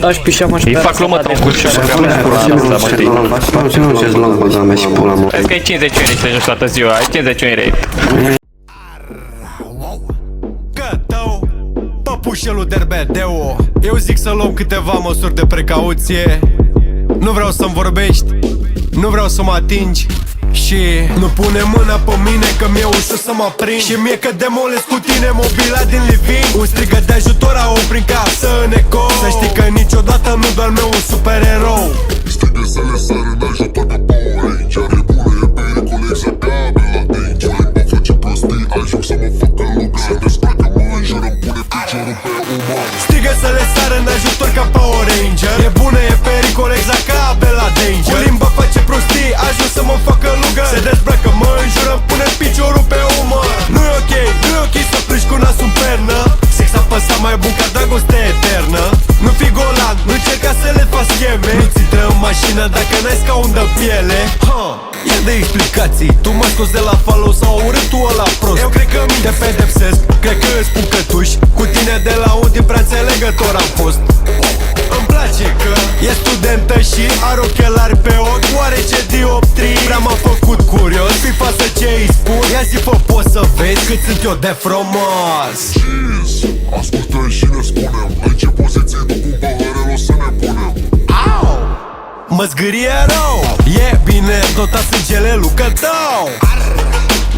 Aș pișa mă și Îi fac lumă în gură și mă gămă în pula mea să mă Ce nu ce-ți luăm, bă, doamne, și pula mă. Vezi că ai 50 euro să joci toată ziua, ai 50 euro. Cătău, păpușelul derbedeu. Eu zic să luăm câteva măsuri de precauție. Nu vreau să-mi vorbești, nu vreau să mă atingi. Și nu pune mâna pe mine că mi-e ușor să mă aprind. Și mie că demolez cu tine mobila din living. Un strigă de ajutor a oprit casă în eco. Să știi că niciodată nu doar meu un supererou. Strigă să le sară în ajutor ca Power Ranger. Nebună e pericol exact ca Bella Danger. Limba face prostii, ajung să mă facă lucru. Se desbracă, mă înjură, îmi pune piciorul pe umăr. Strigă să le sară în ajutor ca Power Ranger. Nebună e pericol exact ca Bella Danger. Cu limba face prostii, ajung să mă facă lugă. Se dezbracă, mă înjură, pune piciorul pe umăr. Nu-i ok, nu-i ok să plângi cu nasul în pernă. Sex apăsat mai bun ca dragoste eternă. Nu fi golan, nu încerca să le faci scheme. Nu-ți intră în mașină dacă n-ai scaun de piele. E de explicații, tu m-ai scos de la follow sau urât tu ăla prost. Eu cred că te pedepsesc, cred că îți spun cătuși. Cu tine de la un din prea înțelegător am fost. Îmi place că e studentă și are ochelari pe ochi. Oare ce dioptrii prea m-a făcut curios. Fi față ce îi spun, ia zi fă poți să vezi cât sunt eu de frumos. Cheers, ascultă și ne spunem. În ce poziție duc un paharel o să ne punem. Mă zgârie rău, e bine dotat sângele lucătău.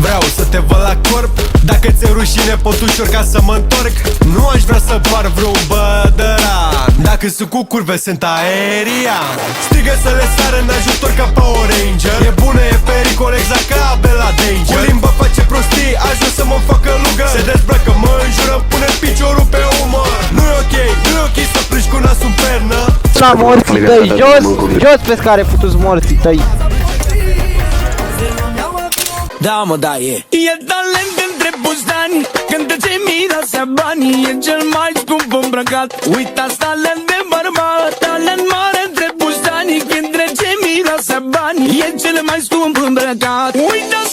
Vreau să te văd la corp. Dacă ți-e rușine pot ușor ca să mă întorc. Nu aș vrea să par vreun bădăran. Dacă sunt cu curve sunt aerian. Strigă să le sară în ajutor ca Power Ranger. E bună, e pericol exact ca Bella Danger. Cu limba face prostii, ajung să mă facă lugă. Se dezbracă, mă înjură, pune piciorul pe umăr. Nu-i ok, nu-i ok să plângi cu nasul în pernă. La morții tăi, jos, jos pe care putu-ți morții tăi. Da, mă, da, e talent între bustani. Cântă ce miroase banii. E cel mai scump îmbrăcat. Uitați talent de bărbat. Talent mare între bustani. Cântă ce miroase banii. E cel mai scump îmbrăcat. Uitați